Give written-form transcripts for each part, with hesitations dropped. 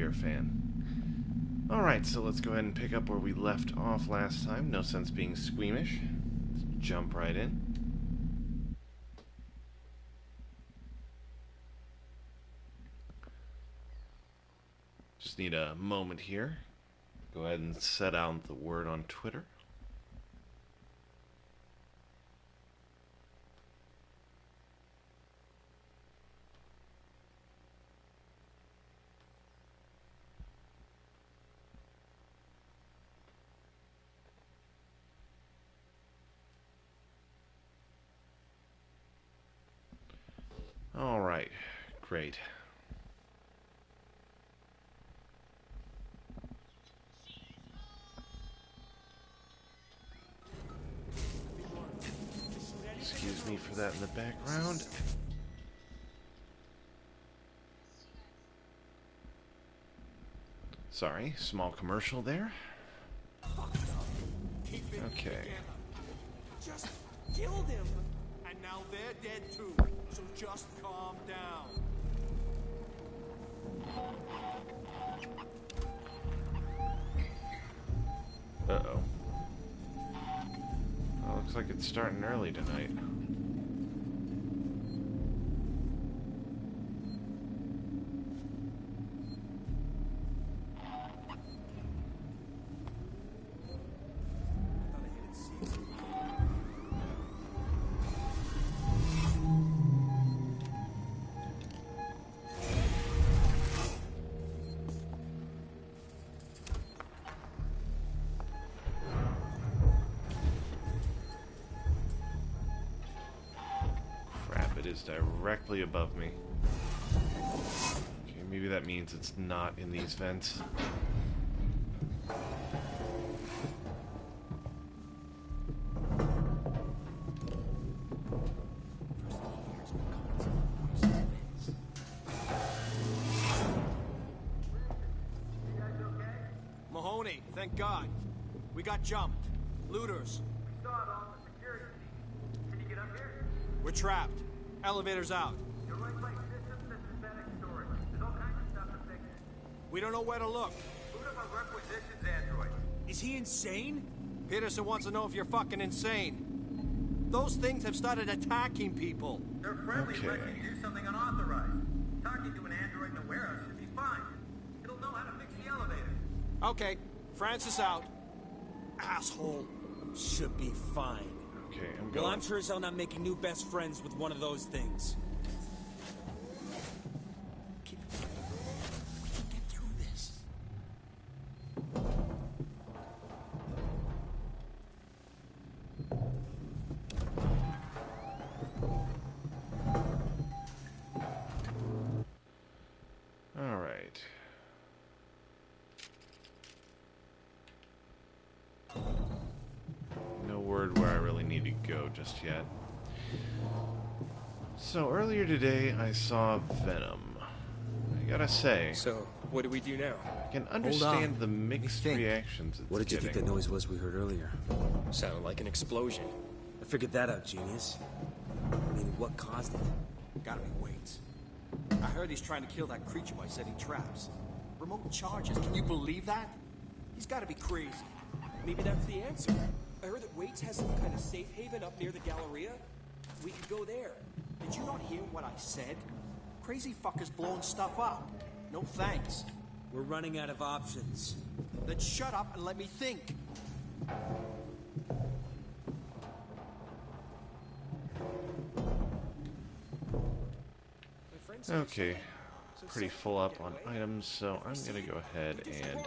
Fear fan. Alright, so let's go ahead and pick up where we left off last time. No sense being squeamish. Let's jump right in. Just need a moment here. Go ahead and set out the word on Twitter. Alright, great. Excuse me for that in the background. Sorry, small commercial there. Okay. Just killed him, and now they're dead too. So just calm down. Uh-oh. Well, looks like it's starting early tonight. It is directly above me. Okay, maybe that means it's not in these vents. Mahoney, thank God. We got jumped. Looters. We saw it on the security feed. Can you get up here? We're trapped. Elevator's out. You're right by systems and synthetic storage. There's all kinds of stuff to fix. We don't know where to look. Boot up a requisitions android. Is he insane? Peterson wants to know if you're fucking insane. Those things have started attacking people. They're friendly Okay. but can do something unauthorized. Talking to an android in a warehouse should be fine. It'll know how to fix the elevator. Okay, Francis out. Asshole. Should be fine. Okay, I'm Well, going. I'm sure as hell not making new best friends with one of those things. We can get through this. Alright. No word where I really need to go just yet. So earlier today I saw Venom. I gotta say, So, what do we do now? I can understand the mixed think. reactions it's What did you think getting. that noise was we heard earlier? Sounded like an explosion. I figured that out, genius. I mean, what caused it? Gotta be weights. I heard he's trying to kill that creature by setting traps. Remote charges, can you believe that? He's gotta be crazy. Maybe that's the answer. I heard that Waits has some kind of safe haven up near the Galleria. We could go there. Did you not hear what I said? Crazy fuckers blowing stuff up. No thanks. We're running out of options. Then shut up and let me think. My friend said Okay, so pretty say, full up get on away. items, so If we I'm see gonna it, go ahead we just and run.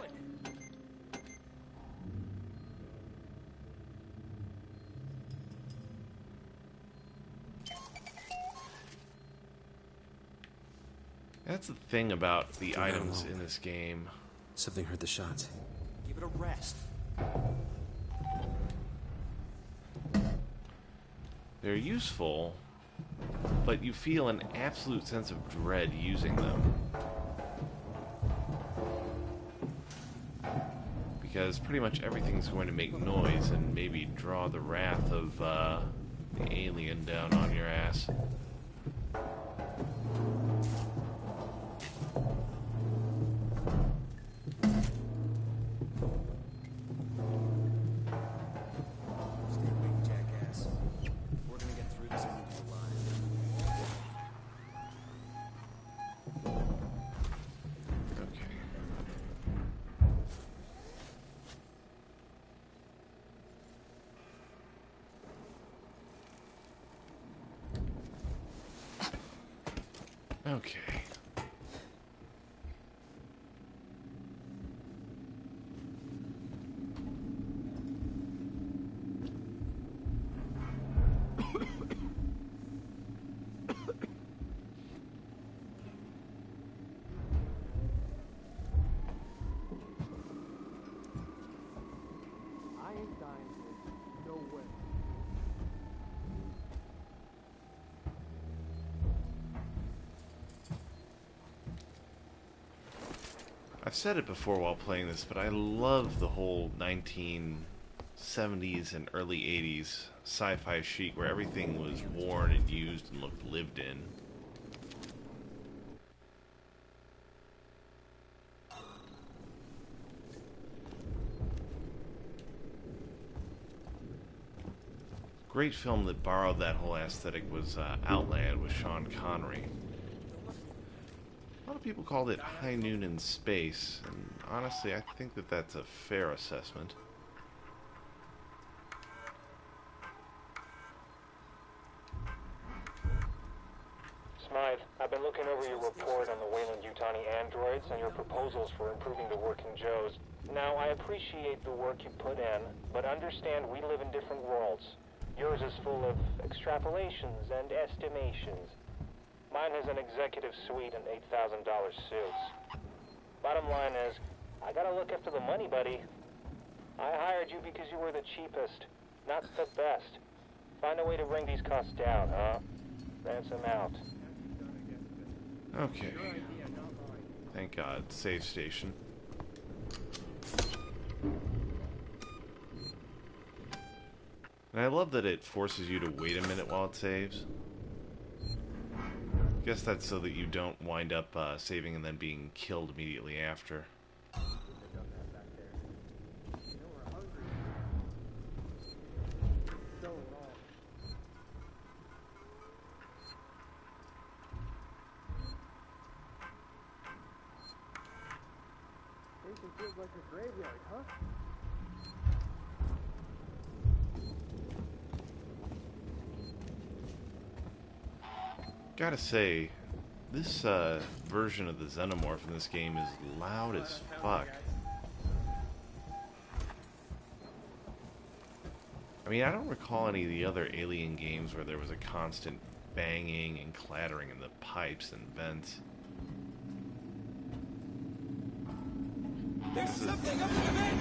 that's the thing about the You're not items alone. in this game. Something heard the shots. Give it a rest. They're useful, but you feel an absolute sense of dread using them. Because pretty much everything's going to make noise and maybe draw the wrath of the alien down on your ass. Okay. I ain't dying here. No way. I've said it before while playing this, but I love the whole 1970s and early 80s sci-fi chic where everything was worn and used and looked lived in. Great film that borrowed that whole aesthetic was Outland with Sean Connery. A lot of people called it High Noon in Space, and honestly, I think that that's a fair assessment. Smythe, I've been looking over your report on the Wayland-Yutani androids and your proposals for improving the working Joes. Now, I appreciate the work you put in, but understand we live in different worlds. Yours is full of extrapolations and estimations. Mine has an executive suite and $8,000 suits. Bottom line is, I gotta look after the money, buddy. I hired you because you were the cheapest, not the best. Find a way to bring these costs down, huh? Ransom out. Okay. Thank God. Save station. And I love that it forces you to wait a minute while it saves. Guess that's so that you don't wind up saving and then being killed immediately after. Feels like a graveyard, huh? Gotta say, this version of the Xenomorph in this game is loud as fuck. I mean, I don't recall any of the other Alien games where there was a constant banging and clattering in the pipes and vents. There's something up the vent!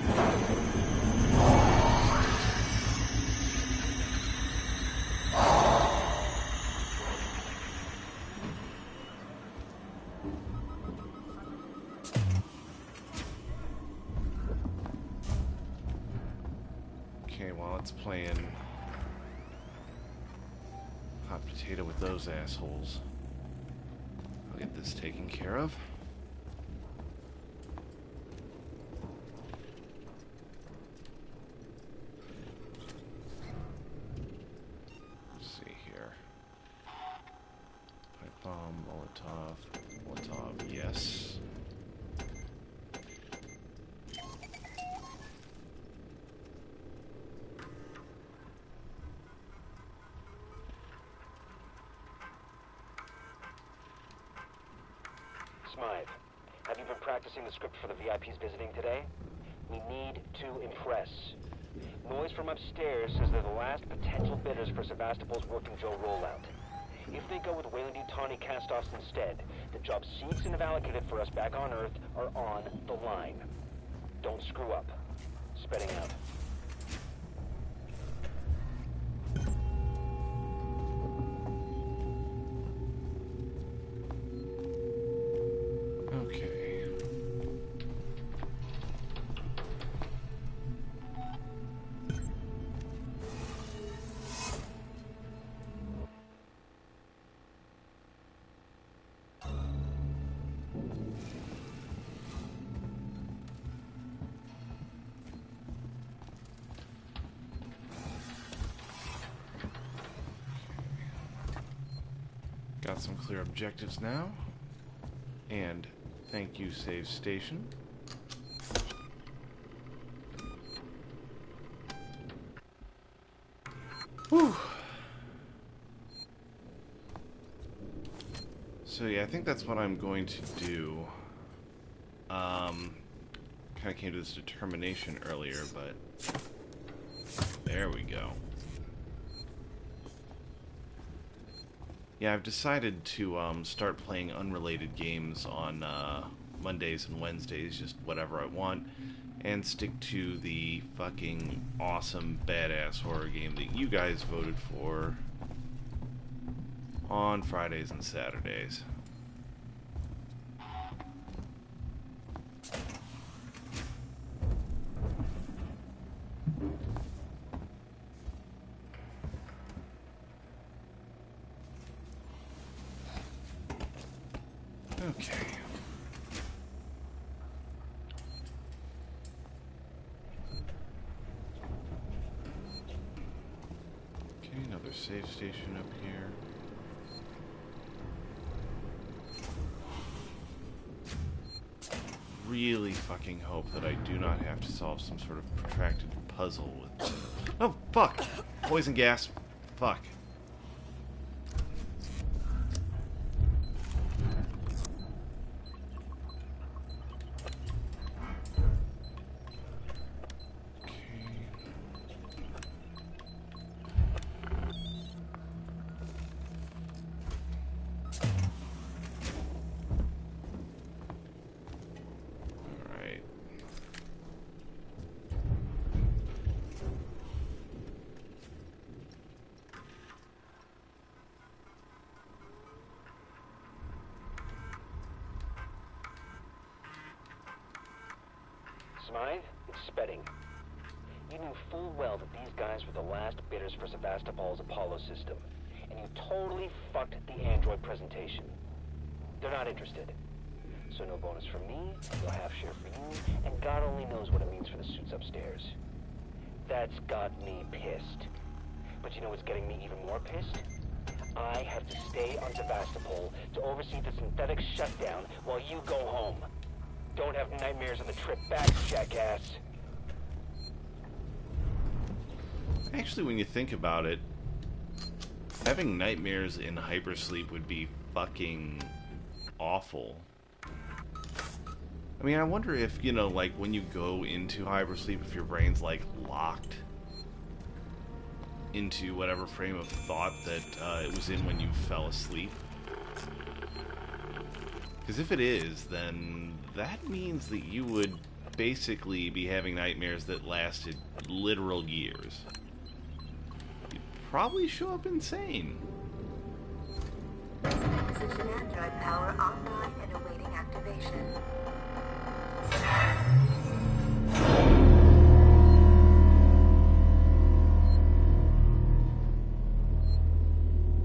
Okay, while it's playing hot potato with those assholes, I'll get this taken care of. Let's see here. Pipe bomb, Molotov, yes. Smythe, have you been practicing the script for the VIPs visiting today? We need to impress. Noise from upstairs says they're the last potential bidders for Sevastopol's Working Joe rollout. If they go with Wayland-Yutani cast-offs instead, the jobs Seegson have allocated for us back on Earth are on the line. Don't screw up. Spreading out. Okay. Got some clear objectives now. And thank you, save station. Whew. So So yeah, I think that's what I'm going to do. Kind of came to this determination earlier, but there we go. Yeah, I've decided to start playing unrelated games on Mondays and Wednesdays, just whatever I want, and stick to the fucking awesome, badass horror game that you guys voted for on Fridays and Saturdays. Okay. Okay, another save station up here. Really fucking hope that I do not have to solve some sort of protracted puzzle with... Oh, fuck! Poison gas. Fuck. Smythe, it's Spedding. You knew full well that these guys were the last bidders for Sevastopol's Apollo system, and you totally fucked the android presentation. They're not interested. So no bonus for me, no half share for you, and God only knows what it means for the suits upstairs. That's got me pissed. But you know what's getting me even more pissed? I have to stay on Sevastopol to oversee the synthetic shutdown while you go home. Don't have nightmares on the trip back, jackass. Actually, when you think about it, having nightmares in hypersleep would be fucking awful. I mean, I wonder if, you know, like, when you go into hypersleep, if your brain's, like, locked into whatever frame of thought that it was in when you fell asleep. Because if it is, then that means that you would basically be having nightmares that lasted literal years. You'd probably show up insane. Position android power online and awaiting activation.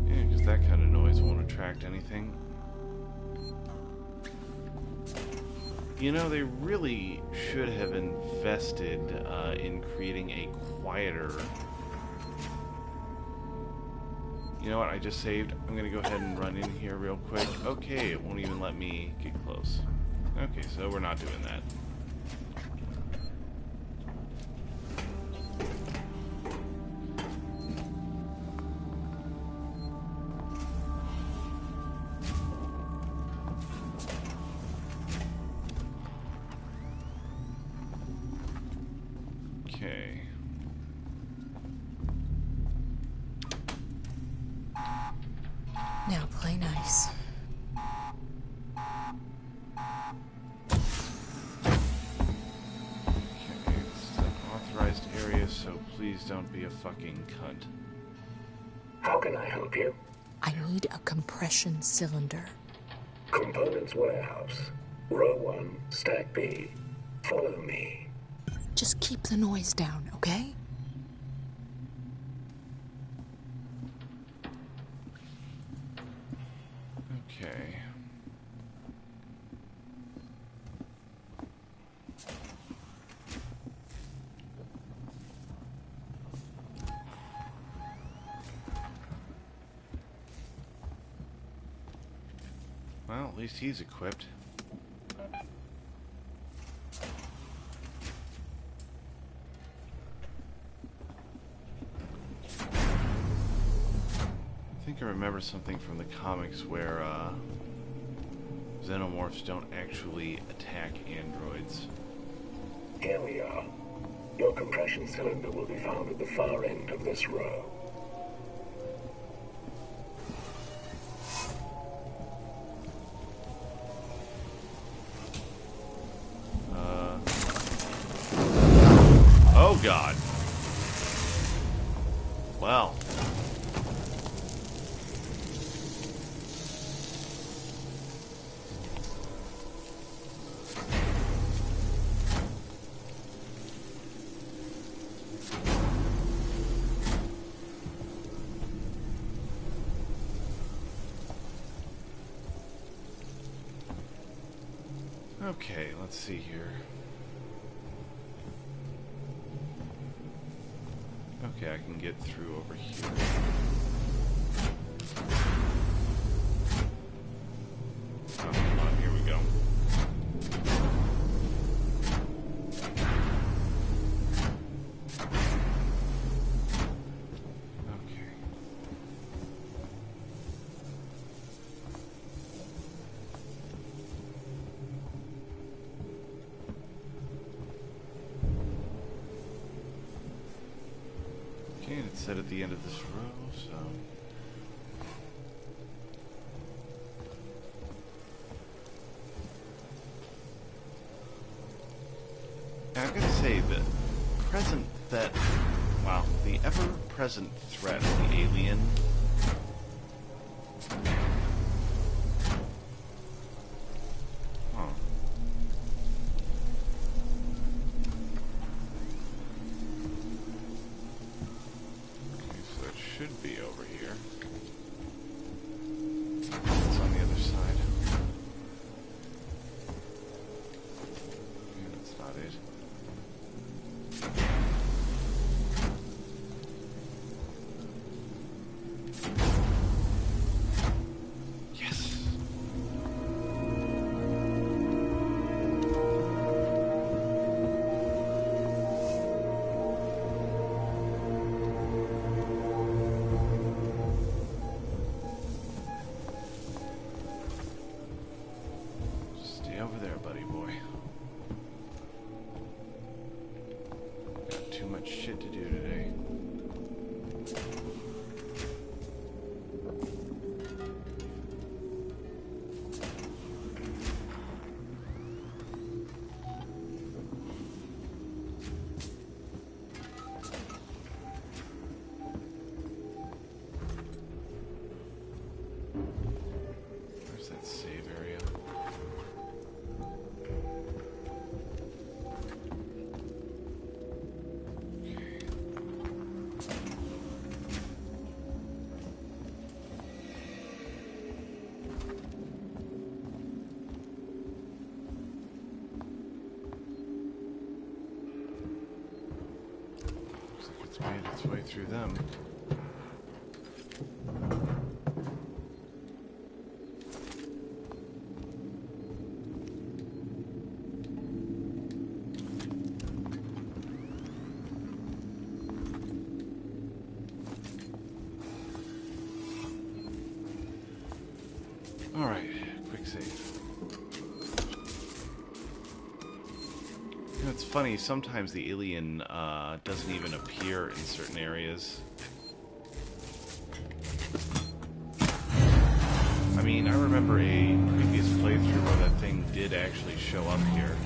Yeah, because that kind of noise won't attract anything. You know, they really should have invested in creating a quieter... You know what, I just saved. I'm going to go ahead and run in here real quick. Okay, it won't even let me get close. Okay, so we're not doing that. Okay. Now play nice. Okay, this is an authorized area, so please don't be a fucking cunt. How can I help you? I need a compression cylinder. Components warehouse. Row 1, stack B. Follow me. Just keep the noise down, okay? Okay. Well, at least he's equipped. I think I remember something from the comics where Xenomorphs don't actually attack androids. Here we are. Your compression cylinder will be found at the far end of this row. Oh God. Well. Okay, let's see here. Okay, I can get through over here. Oh, come on, here we go. Okay. Okay, and it's set at the end of this row, so... Now, I've got to say that the ever-present threat of the alien... Huh. So it should be over here. It's on the other side. Yeah, that's not it. Yes! Stay over there, buddy boy. Got too much shit to do today. Where's that save area? Okay. Looks like it's made its way through them. Alright, quick save. You know, it's funny, sometimes the alien doesn't even appear in certain areas. I mean, I remember a previous playthrough where that thing did actually show up here.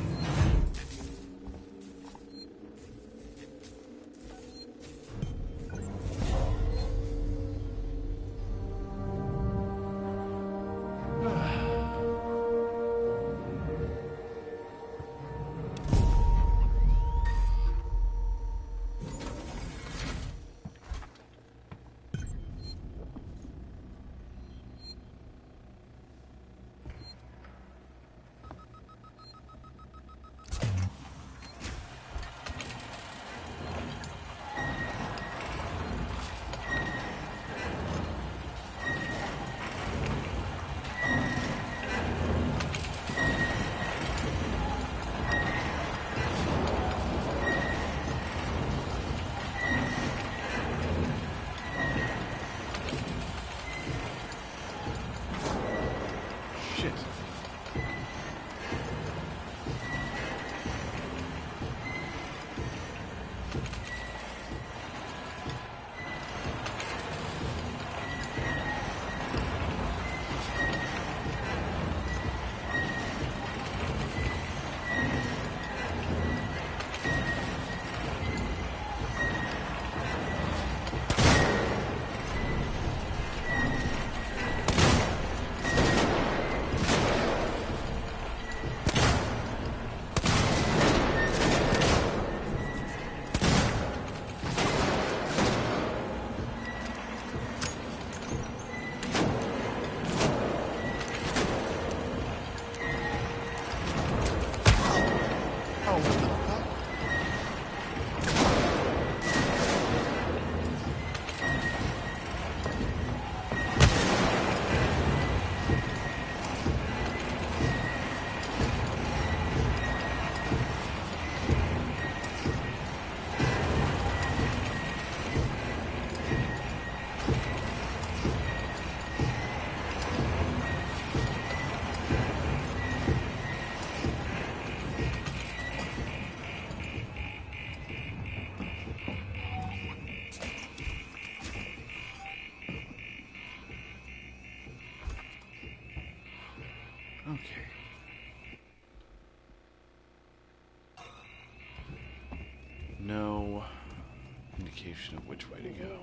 no indication of which way to go.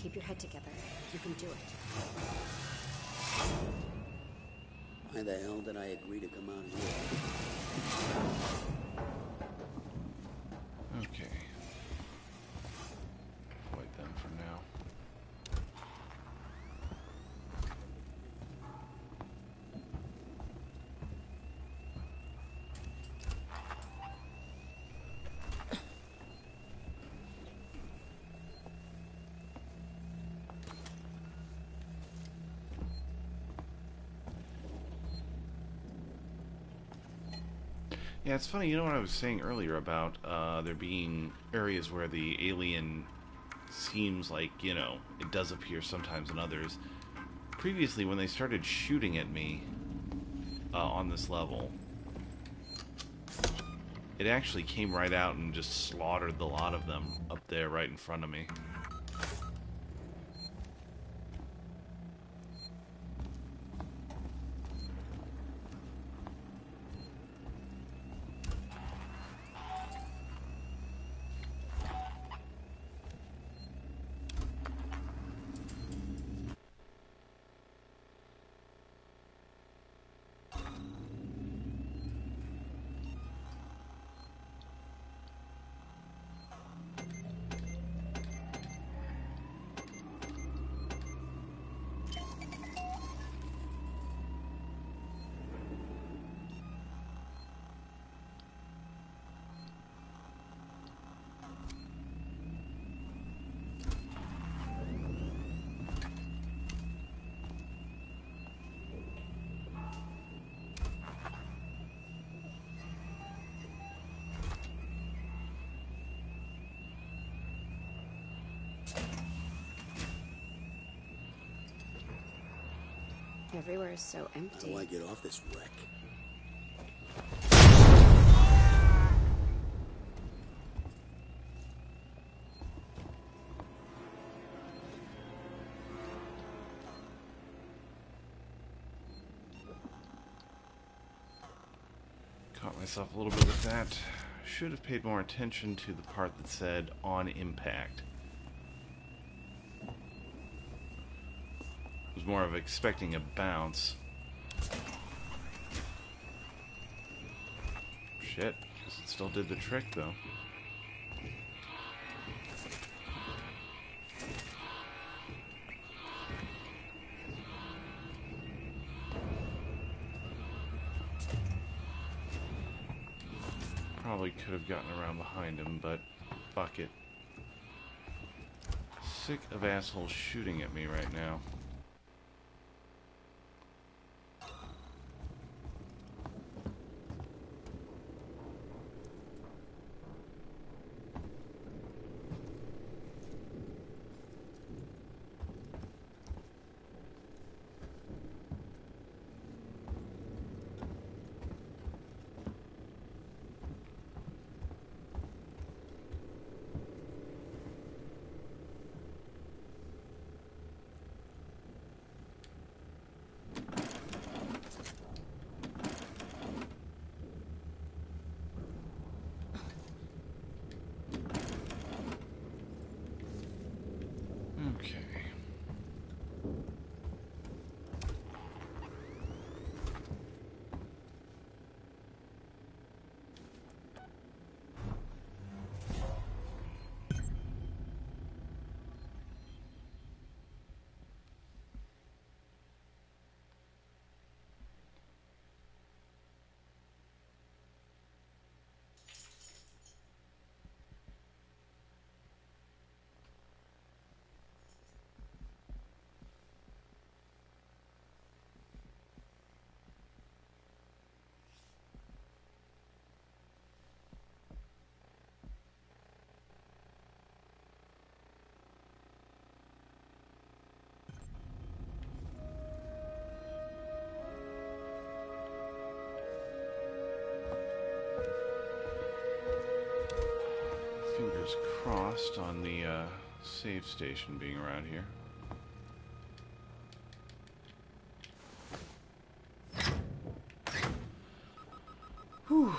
Keep your head together. You can do it. Why the hell did I agree to come out here? Okay. Avoid them for now. Yeah, it's funny, you know what I was saying earlier about there being areas where the alien seems like, you know, it does appear sometimes in others. Previously, when they started shooting at me on this level, it actually came right out and just slaughtered the lot of them up there right in front of me. Everywhere is so How empty. do I get off this wreck? Caught myself a little bit with that. Should have paid more attention to the part that said on impact. Was more of expecting a bounce. Shit, guess it still did the trick though. Probably could have gotten around behind him, but fuck it. Sick of assholes shooting at me right now. crossed on the save station being around here. Whew.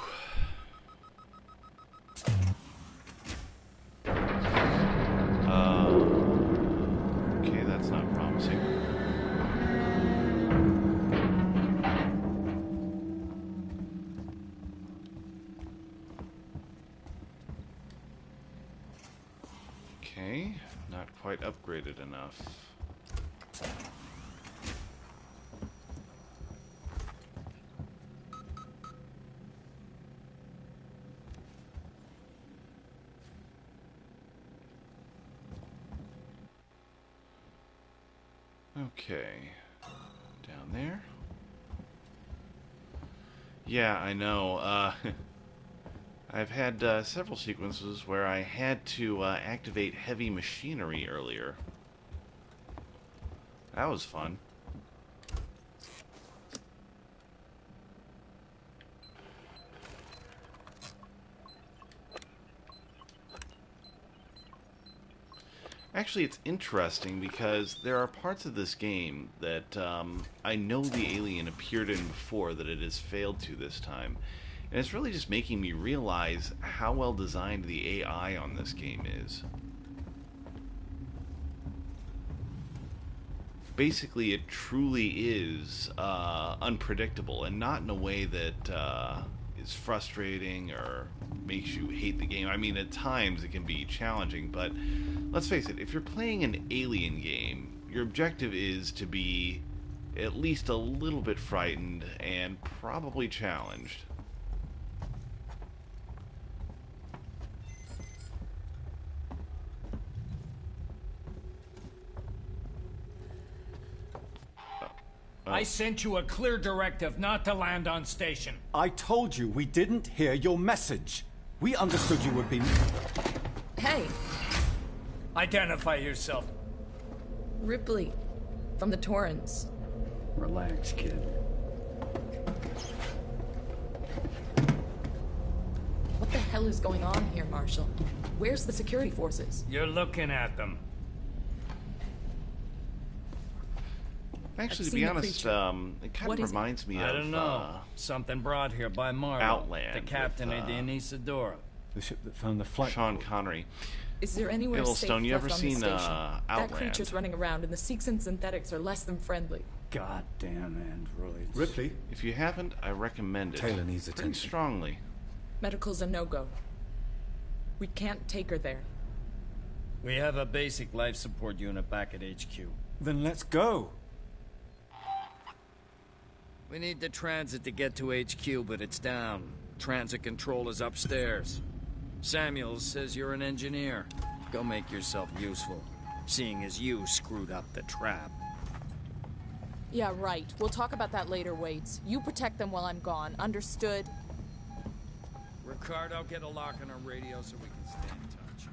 Okay, that's not promising. Okay, not quite upgraded enough. Okay, down there. Yeah, I know. I've had several sequences where I had to activate heavy machinery earlier. That was fun. Actually, it's interesting because there are parts of this game that I know the alien appeared in before that it has failed to this time. And it's really just making me realize how well designed the AI on this game is. Basically, it truly is unpredictable, and not in a way that is frustrating or makes you hate the game. I mean, at times it can be challenging, but let's face it, if you're playing an alien game, your objective is to be at least a little bit frightened and probably challenged. I sent you a clear directive not to land on station. I told you we didn't hear your message. We understood you would be... Hey! Identify yourself. Ripley, from the Torrens. Relax, kid. What the hell is going on here, Marshal? Where's the security forces? You're looking at them. Actually, to be honest, it kind of reminds me of... I don't know. Something brought here by Marlowe. Outland. The captain of the Anisadora. The ship that found the flight. Sean Connery. Is there anywhere Hey, safe Stone, you left ever on seen the station? Outland? That creature's running around, and the Seeks and synthetics are less than friendly. Goddamn androids. Ripley? If you haven't, I recommend it. Taylor needs pretty attention. strongly. Medical's a no-go. We can't take her there. We have a basic life support unit back at HQ. Then let's go. We need the transit to get to HQ, but it's down. Transit control is upstairs. Samuels says you're an engineer. Go make yourself useful, seeing as you screwed up the trap. Yeah, right. We'll talk about that later, Waits. You protect them while I'm gone. Understood? Ricardo, get a lock on our radio so we can stay in touch.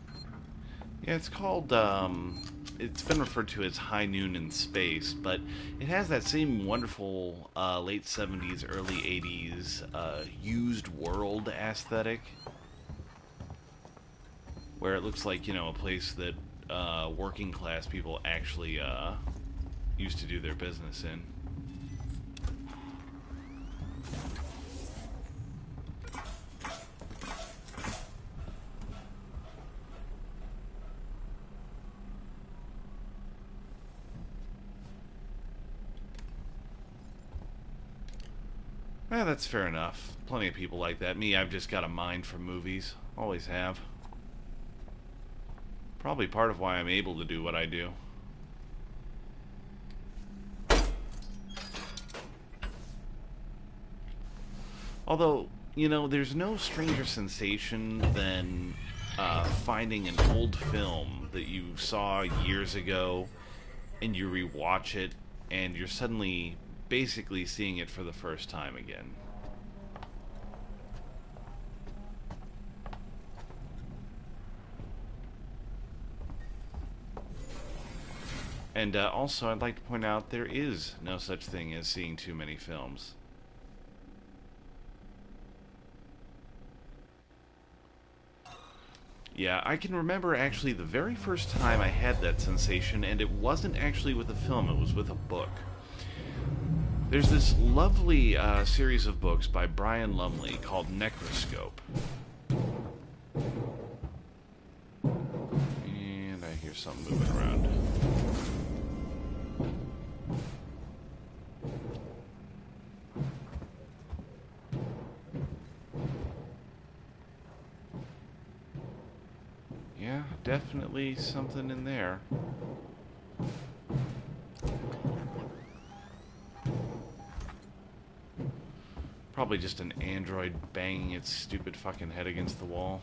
Yeah, it's called, it's been referred to as High Noon in Space, but it has that same wonderful late 70s, early 80s used world aesthetic, where it looks like, you know, a place that working class people actually used to do their business in. That's fair enough. Plenty of people like that. Me, I've just got a mind for movies. Always have. Probably part of why I'm able to do what I do. Although, you know, there's no stranger sensation than finding an old film that you saw years ago and you rewatch it and you're suddenly basically seeing it for the first time again. And also, I'd like to point out there is no such thing as seeing too many films. Yeah, I can remember actually the very first time I had that sensation, and it wasn't actually with a film, it was with a book. There's this lovely series of books by Brian Lumley called Necroscope. And I hear something moving around. Yeah, definitely something in there. Probably just an android banging its stupid fucking head against the wall.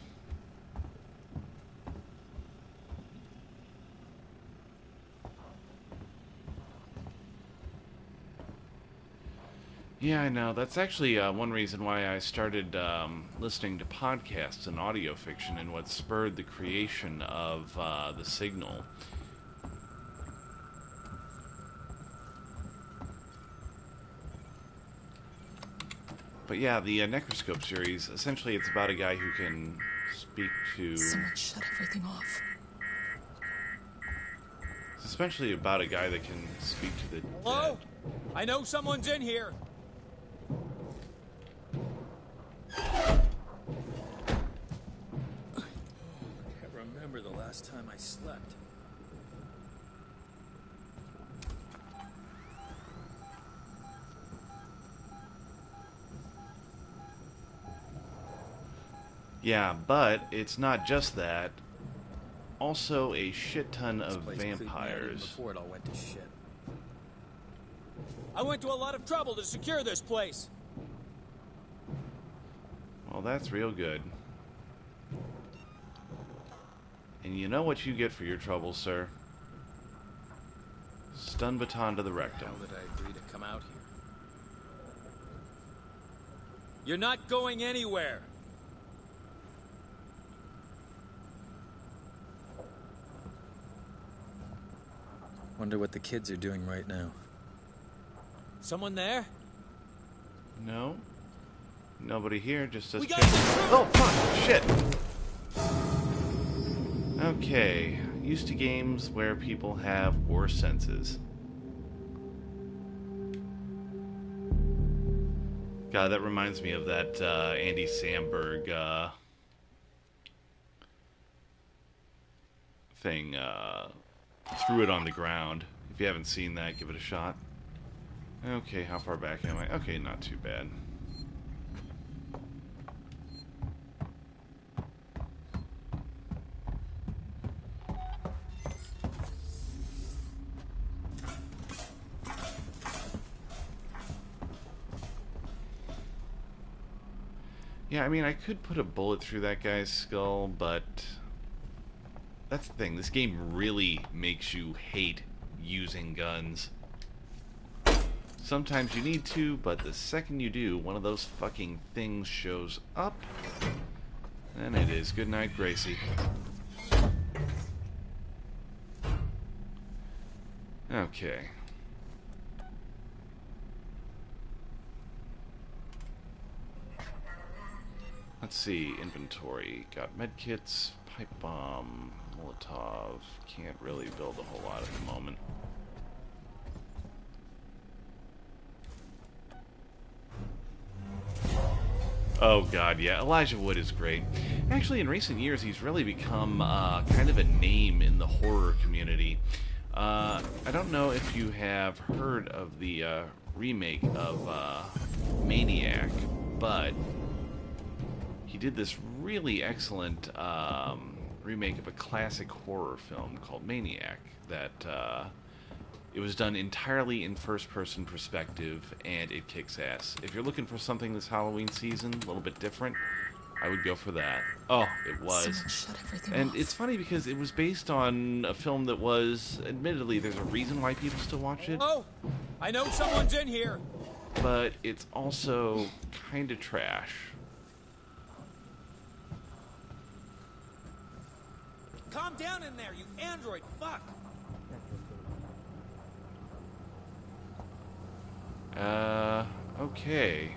Yeah, I know. That's actually one reason why I started listening to podcasts and audio fiction, and what spurred the creation of The Signal. But yeah, the Necroscope series, essentially it's about a guy who can speak to... Someone shut everything off. It's essentially about a guy that can speak to the Hello? dead. I know someone's in here. I can't remember the last time I slept. Yeah, but it's not just that. Also a shit ton This of place creeped me out even vampires. before it all went to shit. I went to a lot of trouble to secure this place. Well, that's real good. And you know what you get for your trouble, sir? Stun baton to the rectum. How did I agree to come out here? You're not going anywhere. Wonder what the kids are doing right now. Someone there? No? Nobody here, just us We got chickens. this. Oh, fuck! Shit! Okay. Used to games where people have worse senses. God, that reminds me of that Andy Samberg thing. Threw it on the ground. If you haven't seen that, give it a shot. Okay, how far back am I? Okay, not too bad. Yeah, I mean, I could put a bullet through that guy's skull, but that's the thing. This game really makes you hate using guns. Sometimes you need to, but the second you do, one of those fucking things shows up, and it is good night, Gracie. Okay. Let's see, inventory. Got medkits, pipe bomb, Molotov. Can't really build a whole lot at the moment. Oh god, yeah, Elijah Wood is great. Actually, in recent years, he's really become kind of a name in the horror community. I don't know if you have heard of the remake of Maniac, but he did this really excellent remake of a classic horror film called Maniac that it was done entirely in first-person perspective, and it kicks ass. If you're looking for something this Halloween season, a little bit different, I would go for that. Oh, it was. Someone shut everything And off. it's funny because it was based on a film that was, admittedly, there's a reason why people still watch it, Oh, I know someone's in here. but it's also kind of trash. Calm down in there, you android fuck. Okay.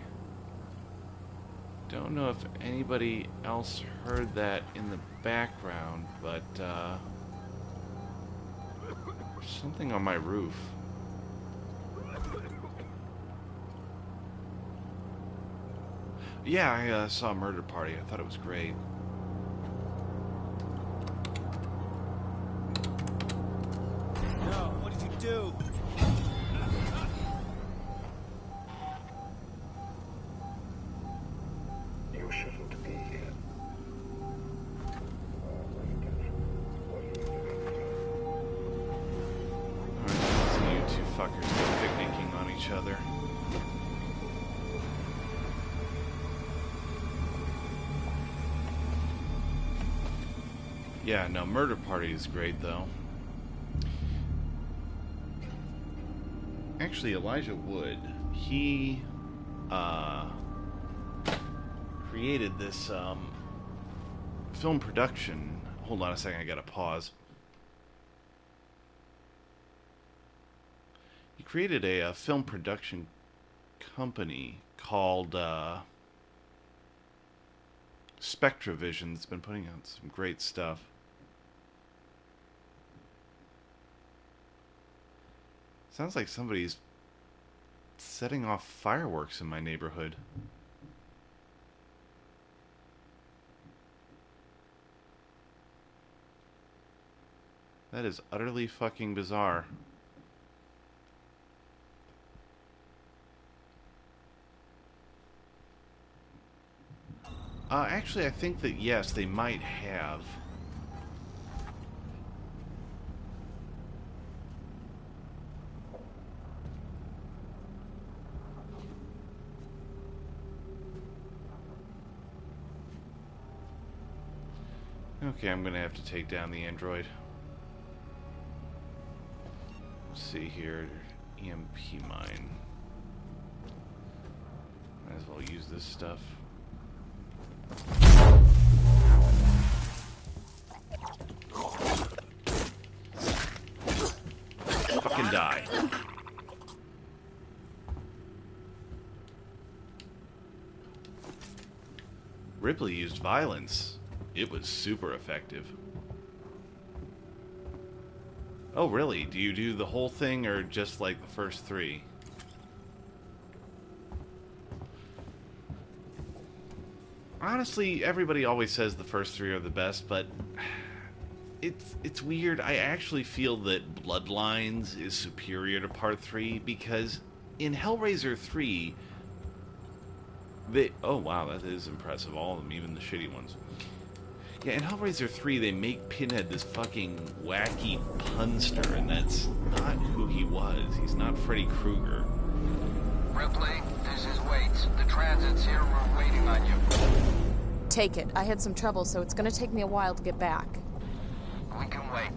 Don't know if anybody else heard that in the background, but there's something on my roof. Yeah, I saw a murder party. I thought it was great. No, what did you do? You shouldn't be here. Alright, so you two fuckers go picnicking on each other. Yeah, no, Murder Party is great, though. Actually, Elijah Wood, he created this film production. Hold on a second, I gotta pause. He created a film production company called SpectraVision. That's been putting out some great stuff. Sounds like somebody's setting off fireworks in my neighborhood. That is utterly fucking bizarre. Actually, I think that yes, they might have. Okay, I'm gonna have to take down the android. Let's see here. EMP mine. Might as well use this stuff. Fucking die. Ripley used violence. It was super effective. Oh, really? Do you do the whole thing or just like the first three? Honestly, everybody always says the first three are the best, but it's weird. I actually feel that Bloodlines is superior to Part 3 because in Hellraiser 3, oh wow, that is impressive. All of them, even the shitty ones. Yeah, in Hellraiser 3, they make Pinhead this fucking wacky punster, and that's not who he was. He's not Freddy Krueger. Ripley, this is Waits. The transit's here. We're waiting on you. Take it. I had some trouble, so it's gonna take me a while to get back. We can wait.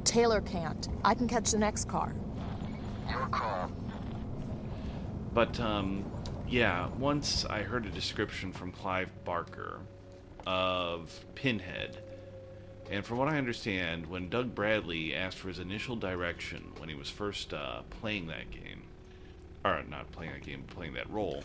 Taylor can't. I can catch the next car. Your call. But, yeah, once I heard a description from Clive Barker of Pinhead, and from what I understand, when Doug Bradley asked for his initial direction when he was first playing that game, or not playing that game, but playing that role,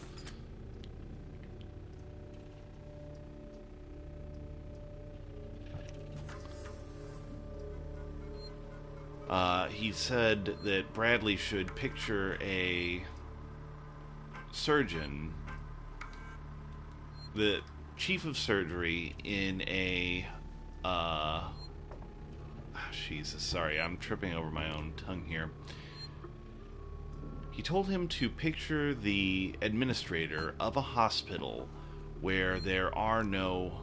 he said that Bradley should picture a surgeon, the chief of surgery in a Jesus, sorry, I'm tripping over my own tongue here. He told him to picture the administrator of a hospital where there are no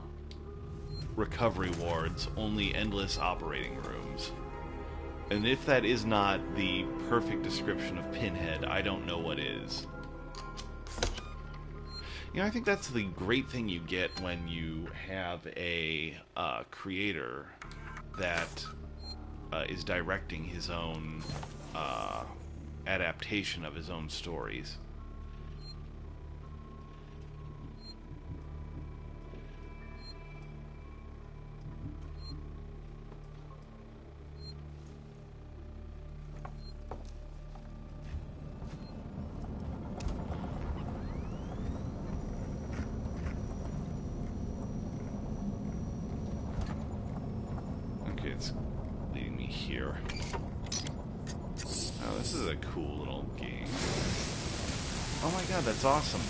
recovery wards, only endless operating rooms. And if that is not the perfect description of Pinhead, I don't know what is. You know, I think that's the great thing you get when you have a creator that is directing his own adaptation of his own stories. This is a cool little game. Oh my god, that's awesome.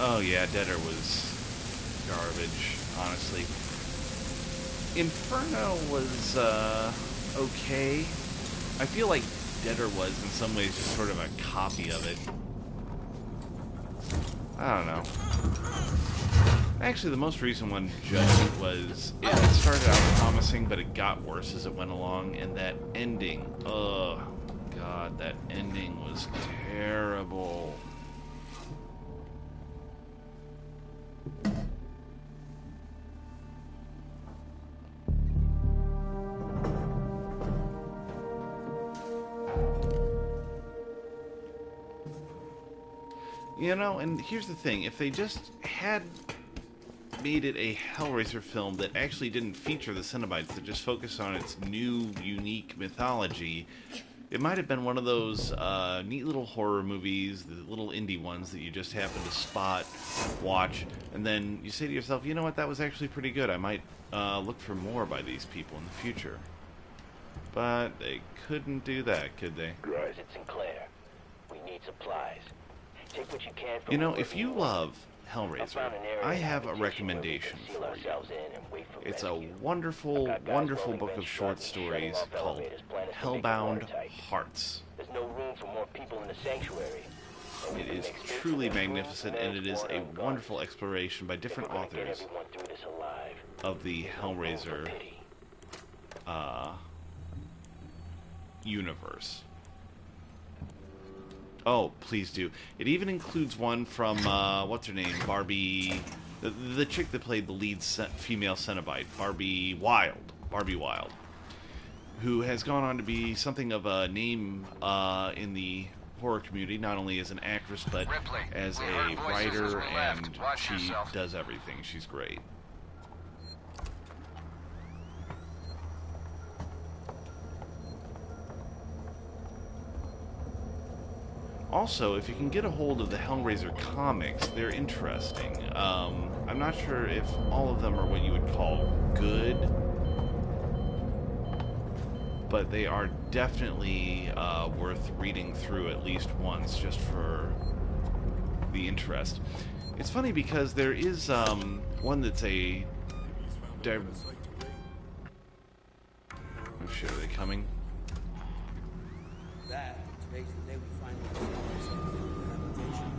Oh yeah, Deader was garbage, honestly. Inferno was, okay. I feel like Deader was, in some ways, just sort of a copy of it. I don't know. Actually, the most recent one, Judge, was... It started out promising, but it got worse as it went along, and that ending... Oh, God, that ending was terrible. You know, and here's the thing, if they just had made it a Hellraiser film that actually didn't feature the Cenobites, that just focused on its new, unique mythology, it might have been one of those neat little horror movies, the little indie ones that you just happen to spot, watch, and then you say to yourself, you know what, that was actually pretty good, I might look for more by these people in the future. But they couldn't do that, could they? It's Sinclair. We need supplies. Take what you can from You know, if you love Hellraiser, I have a recommendation for you. It's a wonderful, wonderful book of short stories called Hellbound Hearts. There's no room for more people in the sanctuary. It is truly magnificent, and it is a wonderful exploration by different authors of the Hellraiser universe. Oh, please do. It even includes one from, what's her name? Barbie... The chick that played the lead female Cenobite. Barbie Wilde. Barbie Wilde. Who has gone on to be something of a name in the horror community, not only as an actress, but as a writer, and she does everything. She's great. Also, if you can get a hold of the Hellraiser comics, they're interesting. I'm not sure if all of them are what you would call good, but they are definitely worth reading through at least once, just for the interest. It's funny because there is one that's a... Oh shit, are they coming? That, today's the day we finally see ourselves in the habitation.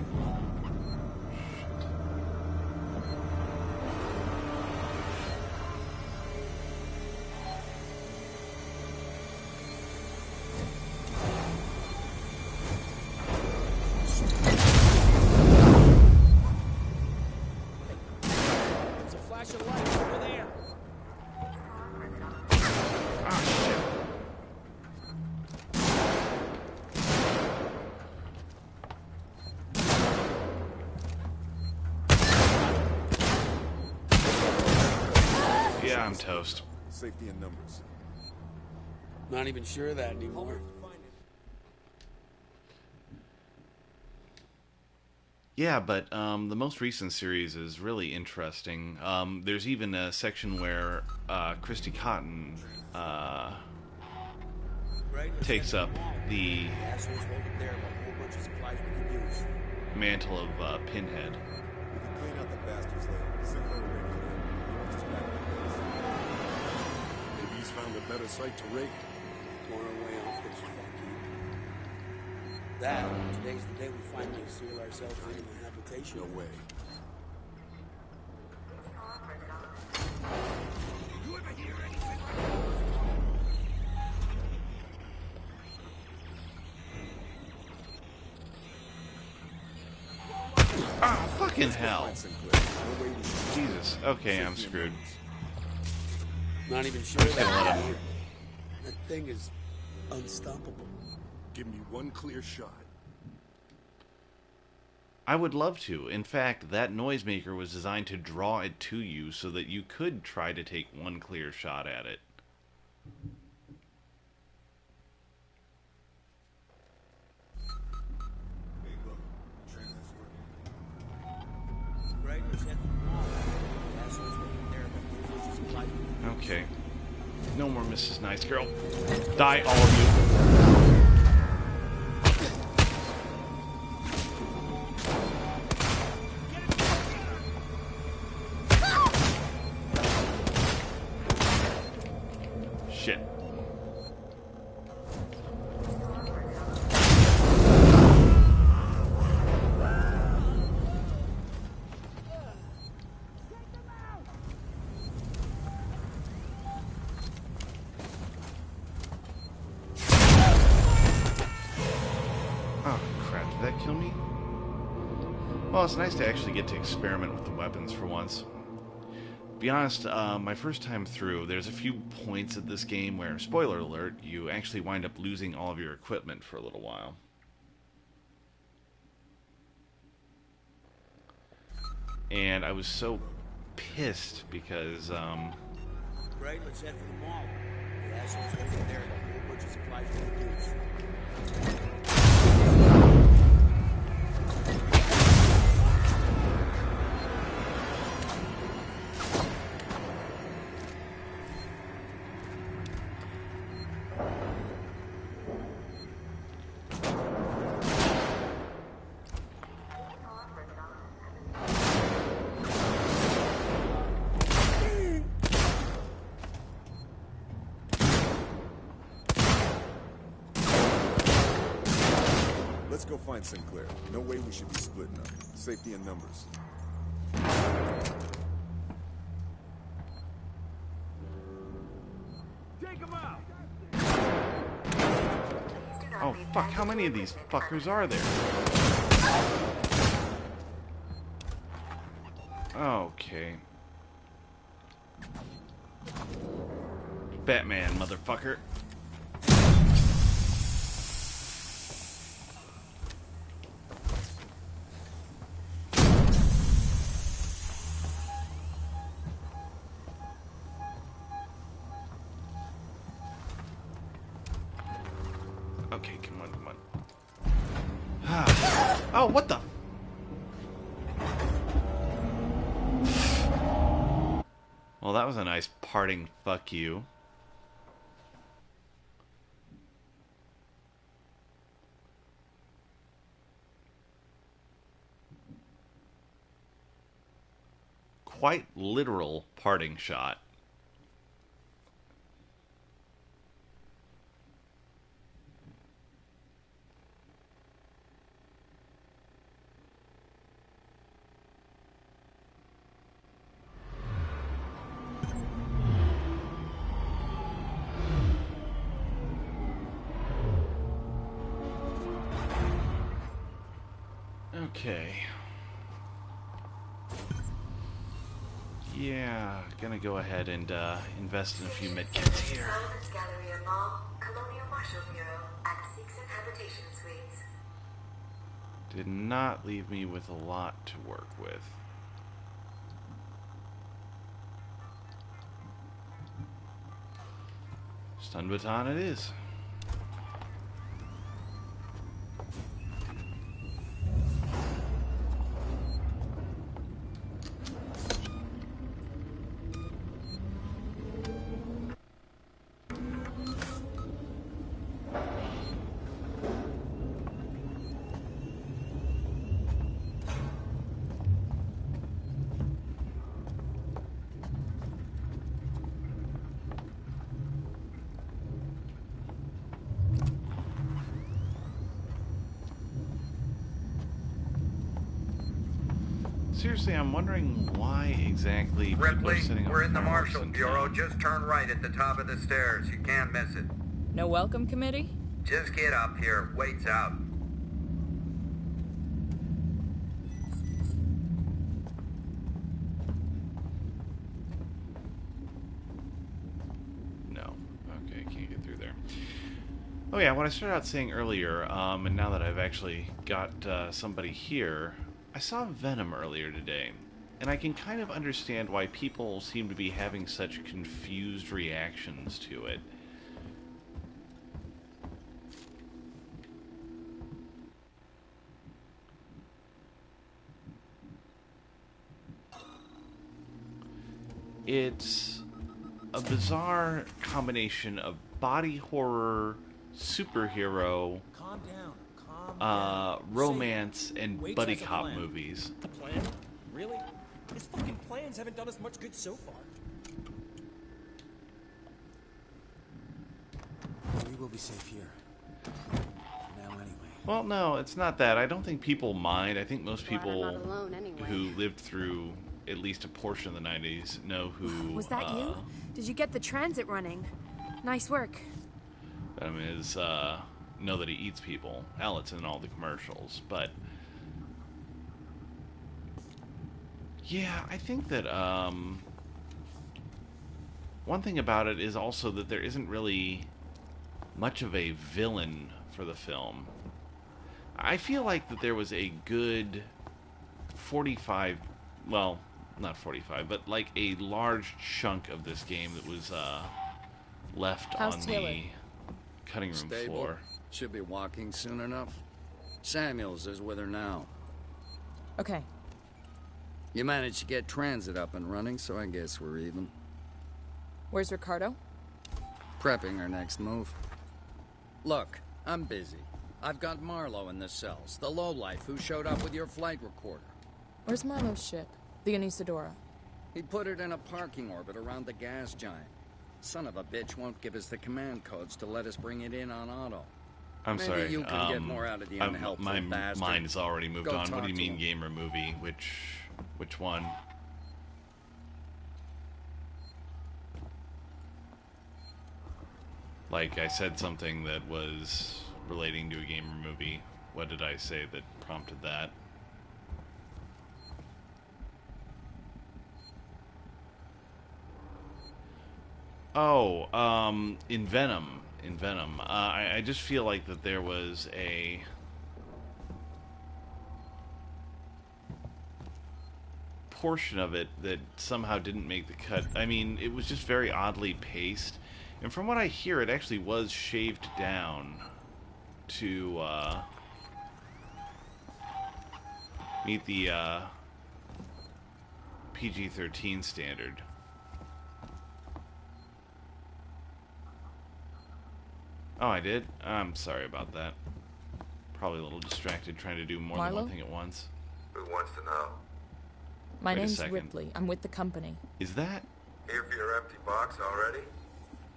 There's a flash of light over there. Yeah, I'm toast. Safety in numbers. Not even sure of that anymore. Yeah, but the most recent series is really interesting. There's even a section where Christy Cotton takes up the mantle of Pinhead. We can clean out the bastards later. Sinclair will make it. He wants us back in place. Maybe he's found a better site to raid. Going our way off this fucking. That, today's the day we finally seal ourselves into the habitation. No way. You ever hear anything? Ah, fucking hell. Jesus. Okay, I'm screwed. Not even sure of that. That thing is unstoppable. Give me one clear shot. I would love to. In fact, that noisemaker was designed to draw it to you so that you could try to take one clear shot at it. Hey, look. The transit's working. Okay. No more Mrs. Nice Girl. Die, all of you. Shit. Oh, crap. Did that kill me? Well, it's nice to actually get to experiment with the weapons for once. Be honest, my first time through, there's a few points of this game where, spoiler alert, you actually wind up losing all of your equipment for a little while. And I was so pissed because, Right, let's head for the mall. The assholes waiting there got a whole bunch of supplies we can use. Let's go find Sinclair. No way we should be splitting up. Safety in numbers. Take him out! oh fuck, how many of these fuckers are there? Okay. Batman, motherfucker. Okay, come on, come on. Oh, what the? Well, that was a nice parting fuck you. Quite literal parting shot. Okay. Yeah, gonna go ahead and invest in a few medkits here. Galleria Mall, Colonial Marshal Bureau, Act 6 and Habitation Suites. Did not leave me with a lot to work with. Stun baton it is. Seriously, I'm wondering why exactly people are Ripley, setting up we're in the fireworks Marshal in Bureau. town. Just turn right at the top of the stairs. You can't miss it. No welcome committee? Just get up here. Wait's out. No. Okay, can't get through there. Oh yeah, what I started out saying earlier, and now that I've actually got somebody here, I saw Venom earlier today, and I can kind of understand why people seem to be having such confused reactions to it. It's a bizarre combination of body horror, superhero, Calm down. Calm down. romance, and Waits buddy has a cop plan. movies. A plan? Really? His fucking plans haven't done us much good so far. We will be safe here. Now, anyway. Well, no, it's not that. I don't think people mind. I think most Glad I'm people not alone anyway. who lived through at least a portion of the 90s know who... Was that you? Did you get the transit running? Nice work. Know that he eats people. Hell, it's in all the commercials. But... yeah, I think that, one thing about it is also that there isn't really much of a villain for the film. I feel like that there was a good 45... well, not 45, but like a large chunk of this game that was left How's on Taylor? the cutting room Stable. floor. Should be walking soon enough. Samuels is with her now. Okay. You managed to get transit up and running, so I guess we're even. Where's Ricardo? Prepping our next move. Look, I'm busy. I've got Marlowe in the cells, the lowlife who showed up with your flight recorder. Where's Marlowe's ship? The Anisadora. He put it in a parking orbit around the gas giant. Son of a bitch won't give us the command codes to let us bring it in on auto. I'm Maybe sorry. you can get more out of the unhelpful my bastard. mind has already moved Go on. What talk do you to mean, him. game or movie? Which one? Like, I said something that was relating to a game or movie. What did I say that prompted that? Oh, in Venom. In Venom. I just feel like that there was a... portion of it that somehow didn't make the cut. I mean, it was just very oddly paced. And from what I hear, it actually was shaved down to meet the PG-13 standard. Oh, I did? I'm sorry about that. Probably a little distracted trying to do more than Marlo? one thing at once. Who wants to know? My Wait a name's second. Ripley. I'm with the company. Is that... Here for your empty box already?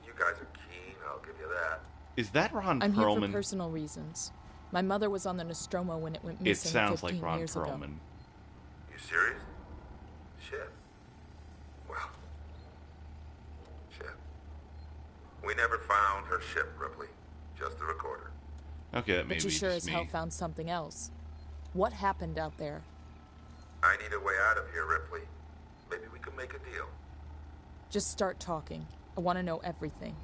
You guys are keen, I'll give you that. Is that Ron I'm here for Perlman? personal reasons. My mother was on the Nostromo when it went It missing sounds 15 like Ron years Perlman. ago. You serious? Shit. Well. Shit. We never found her ship, Ripley. Just the recorder. Okay, that may But be you sure just as hell me. found something else. What happened out there? I need a way out of here, Ripley. Maybe we can make a deal. Just start talking. I want to know everything.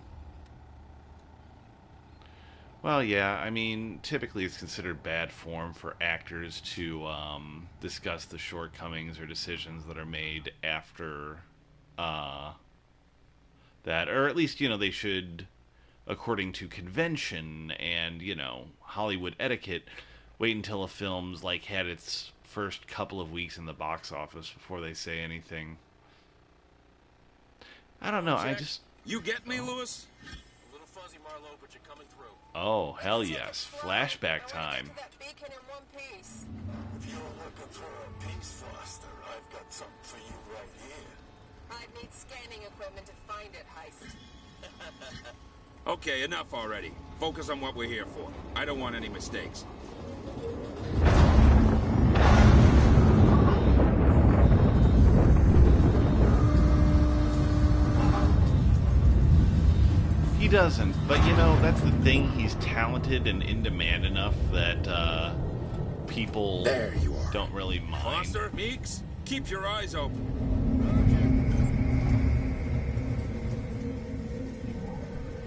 Well, yeah, I mean, typically it's considered bad form for actors to discuss the shortcomings or decisions that are made after that. Or at least, they should, according to convention and, Hollywood etiquette, wait until a film's, had its first couple of weeks in the box office before they say anything. I don't know, I just... You get me, Lewis? A little fuzzy, Marlowe, but you're coming through. Oh, hell yes. Flashback time. If you're looking for a peace foster, I've got something for you right here. I'd need scanning equipment to find it, Heist. Okay, enough already. Focus on what we're here for. I don't want any mistakes. He doesn't, but that's the thing. He's talented and in demand enough that people don't really mind. Foster, Meeks, keep your eyes open.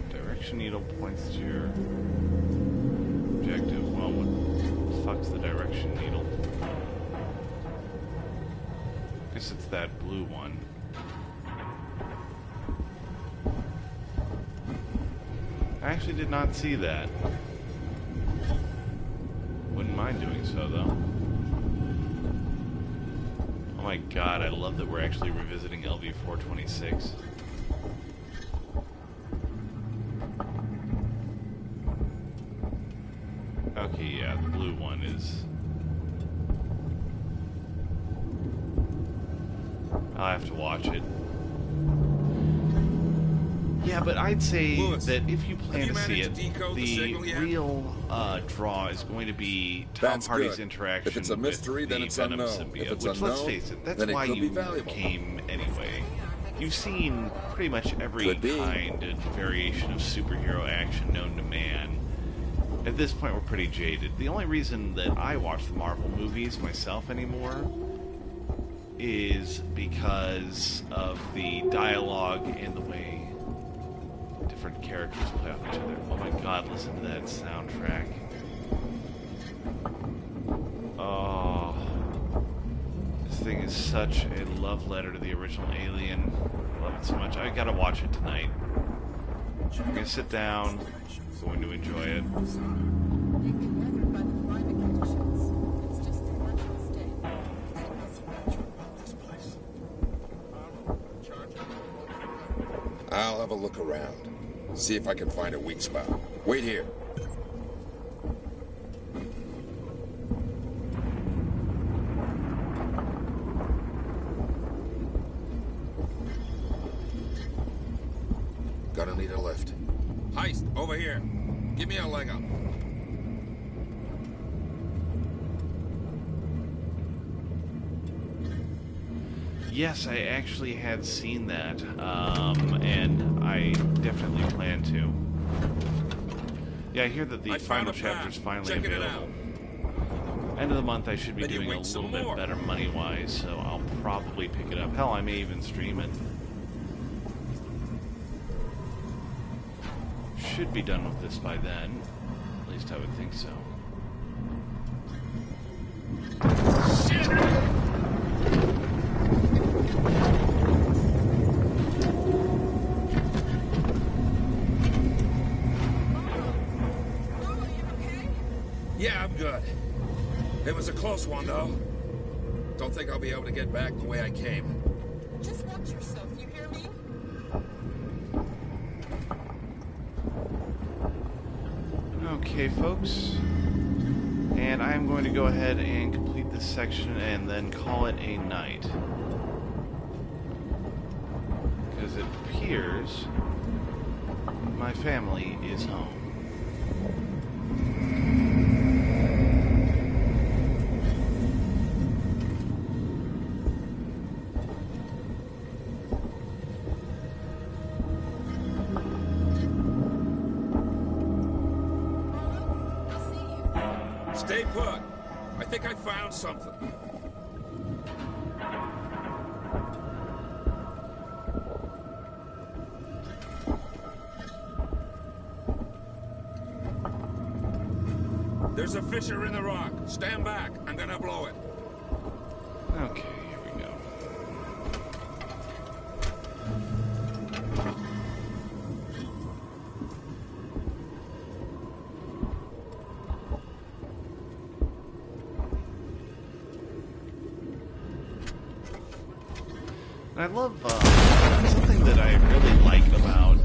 Direction needle points to your objective. Well, what the fuck's the direction needle? Guess it's that blue one. I actually did not see that. Wouldn't mind doing so, though. Oh my god, I love that we're actually revisiting LV-426. Okay, yeah, the blue one is... I'll have to watch it. Yeah, but I'd say that if you plan to see it, the real draw is going to be Tom Hardy's interaction if it's a mystery, with then the it's Venom unknown. symbiote, If it's which, unknown, let's face it, that's then it why could be you valuable. came anyway. You've seen pretty much every kind of variation of superhero action known to man. At this point, we're pretty jaded. The only reason that I watch the Marvel movies myself anymore is because of the dialogue and the way different characters play off each other. Oh my god, listen to that soundtrack. Oh, this thing is such a love letter to the original Alien. I love it so much. I gotta watch it tonight. I'm gonna sit down, going to enjoy it. I'll have a look around. See if I can find a weak spot. Wait here. Gonna need a lift. Heist, over here. Give me a leg up. Yes, I actually had seen that, and I definitely plan to. Yeah, I hear that the final chapter is finally available. End of the month, I should be doing a little bit better money-wise, so I'll probably pick it up. Hell, I may even stream it. Should be done with this by then. At least I would think so. Yeah, I'm good. It was a close one, though. Don't think I'll be able to get back the way I came. Just watch yourself, you hear me? Okay, folks. And I'm going to go ahead and complete this section and then call it a night. Because it appears my family is home. Stay put. I think I found something. There's a fissure in the rock. Stand back. I'm gonna blow it. Okay, here we go. I love something that I really like about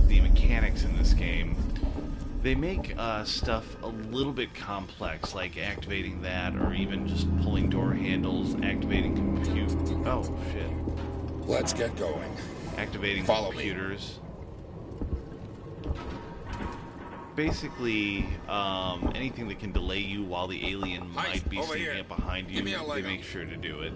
the mechanics in this game. They make stuff a little bit complex, like activating that, or even just pulling door handles, activating Oh shit! Let's get going. Activating Follow computers. Basically, anything that can delay you while the alien might be sneaking up behind you, they make sure to do it.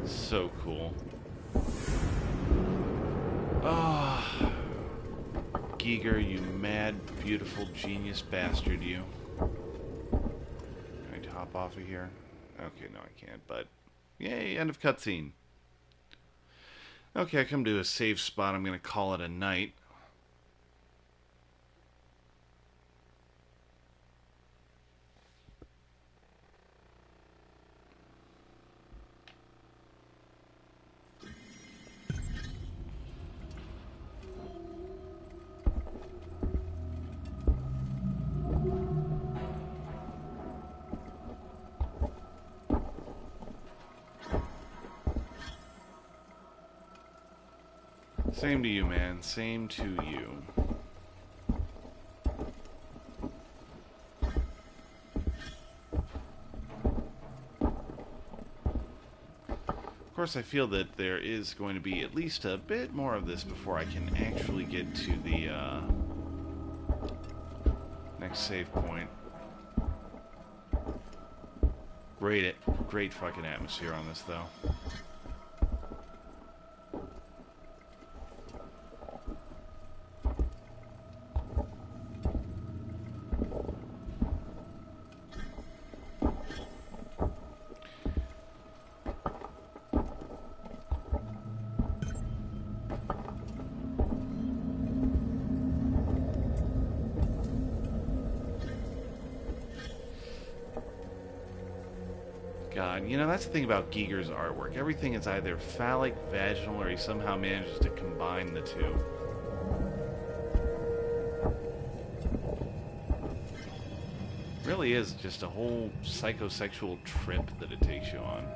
So cool. Ah, Giger, you mad, beautiful, genius bastard, you. Alright, hop off of here? Okay, no I can't, but... Yay, end of cutscene. Okay, I come to a safe spot. I'm going to call it a night. Same to you, man. Same to you. Of course, I feel that there is going to be at least a bit more of this before I can actually get to the next save point. Great fucking atmosphere on this, though. God, you know, that's the thing about Giger's artwork. Everything is either phallic, vaginal, or he somehow manages to combine the two. Really is just a whole psychosexual trip that it takes you on.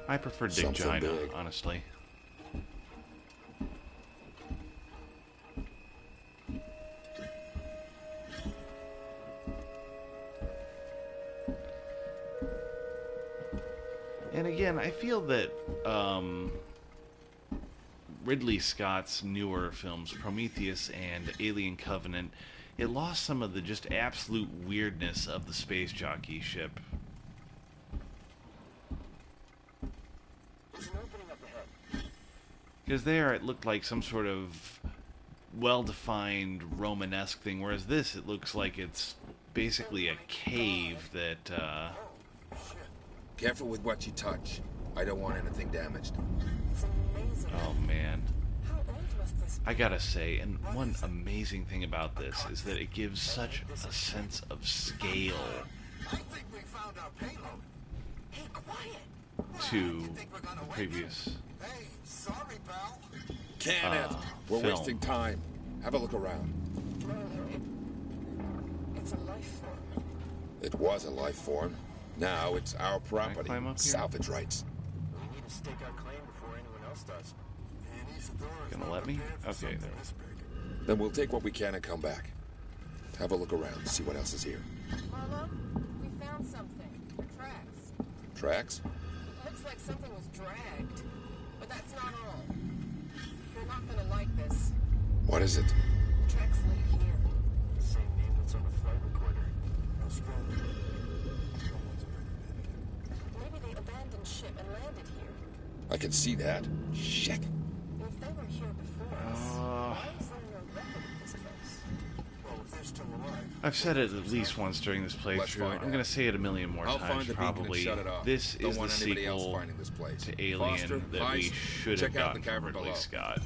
I prefer Dick Gina, honestly. And again, I feel that Ridley Scott's newer films, Prometheus and Alien Covenant, it lost some of the just absolute weirdness of the space jockey ship. Because there it looked like some sort of well-defined Romanesque thing, whereas this, it looks like it's basically a cave that, Careful with what you touch. I don't want anything damaged. Oh, man. I gotta say, and one amazing thing about this is that it gives such a sense of scale to previous... Can it? We're film. wasting time. Have a look around. It's a life form. It was a life form. Now it's our property. Salvage rights. We need to stake our claim before anyone else does. Gonna let me? Okay, there. Then we'll take what we can and come back. Have a look around, see what else is here. Marlo, we found something. Tracks. Tracks? Looks like something was dragged. But that's not all. You're not gonna like this. What is it? Tracks lead here. The same name that's on the flight recorder. Maybe they abandoned ship and landed here. I can see that. Shit. If they were here before us, why is there no record of this place? Well, if they're still alive. I've said it at least once during this playthrough. I'm gonna say it a million more times, probably. This is the sequel to Alien that we should have gotten from Ridley Scott.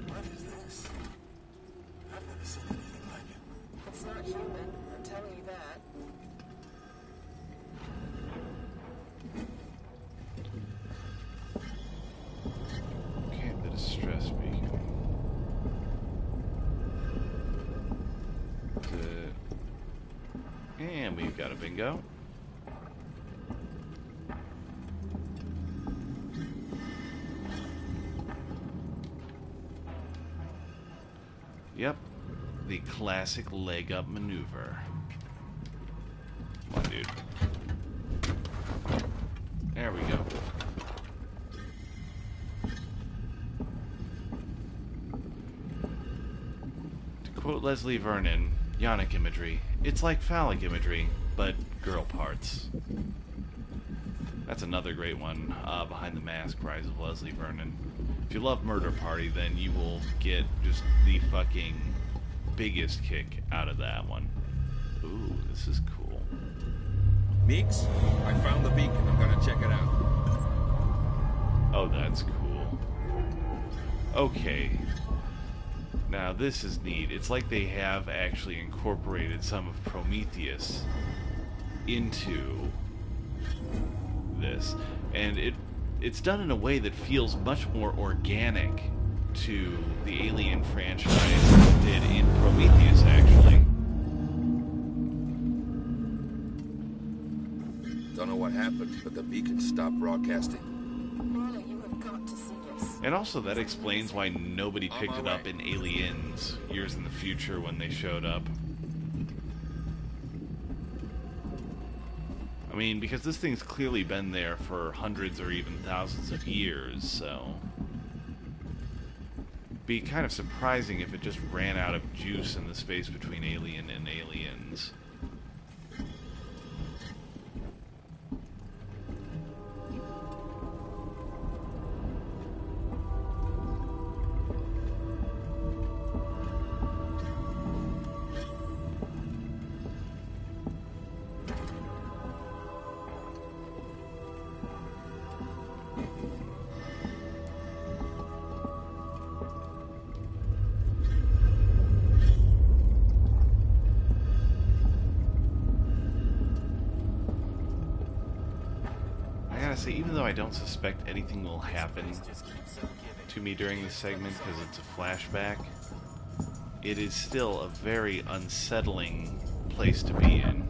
What is this? I've never seen anything like it. It's not human, I'm telling you that. Okay, the distress beacon. And we've got a bingo. Yep, the classic leg up maneuver. Come on, dude. There we go. quote Leslie Vernon, Yonic imagery. It's like phallic imagery, but girl parts. That's another great one. Behind the Mask, Rise of Leslie Vernon. If you love Murder Party, then you will get just the fucking biggest kick out of that one. Ooh, this is cool. Meeks, I found the beacon. I'm gonna check it out. Oh, that's cool. Okay. Now, this is neat. It's like they have actually incorporated some of Prometheus into this. And it's done in a way that feels much more organic to the Alien franchise than it did in Prometheus, actually. Don't know what happened, but the beacon stopped broadcasting. Marla, you have got to see this. And also that explains why nobody picked it up in Aliens years in the future when they showed up. I mean, because this thing's clearly been there for hundreds or even thousands of years, so... be kind of surprising if it just ran out of juice in the space between Alien and Aliens. Even though I don't suspect anything will happen to me during this segment because it's a flashback, it is still a very unsettling place to be in.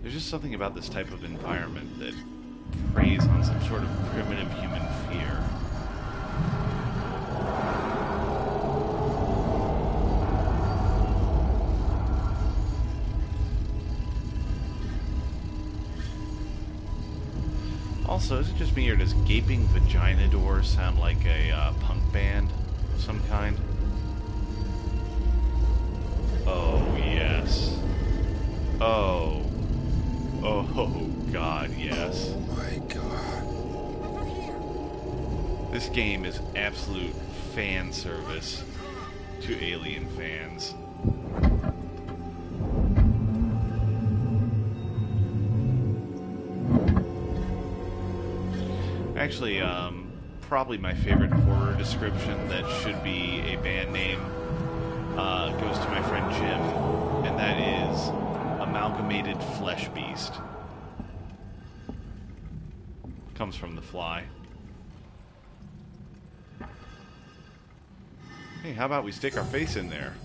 There's just something about this type of environment that preys on some sort of primitive human fear. Also, is it just me or does gaping vagina doors sound like a punk band of some kind? Oh, yes. Oh. Oh, God, yes. Oh, my God. This game is absolute fan service to Alien fans. Actually, probably my favorite horror description that should be a band name goes to my friend Jim, and that is Amalgamated Flesh Beast. Comes from The Fly. Hey, how about we stick our face in there?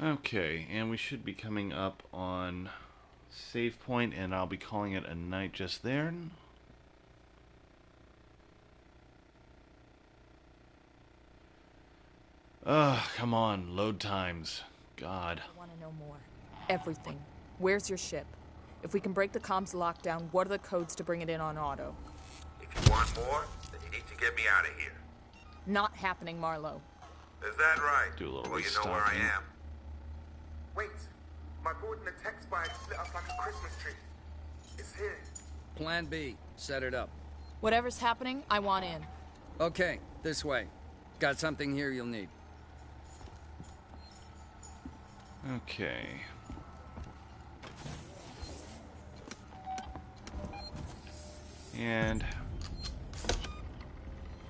Okay, and we should be coming up on save point, and I'll be calling it a night just there. Ugh, come on, load times. God. I want to know more. Everything. Where's your ship? If we can break the comms lockdown, what are the codes to bring it in on auto? If you want more, then you need to get me out of here. Not happening, Marlowe. Is that right? Do a little well, you know where I am. Wait, my board in the text bag lit up like a Christmas tree. It's here. Plan B. Set it up. Whatever's happening, I want in. Okay, this way. Got something here you'll need. Okay. And...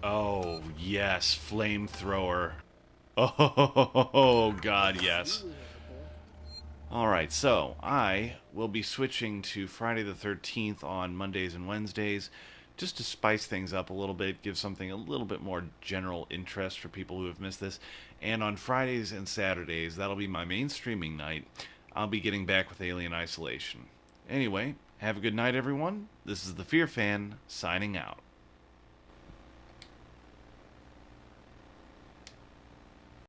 oh, yes, flamethrower. Oh, God, yes. Alright, so I will be switching to Friday the 13th on Mondays and Wednesdays, just to spice things up a little bit, give something a little bit more general interest for people who have missed this. And on Fridays and Saturdays, that'll be my main streaming night. I'll be getting back with Alien Isolation. Anyway, have a good night, everyone. This is the Fear Fan, signing out.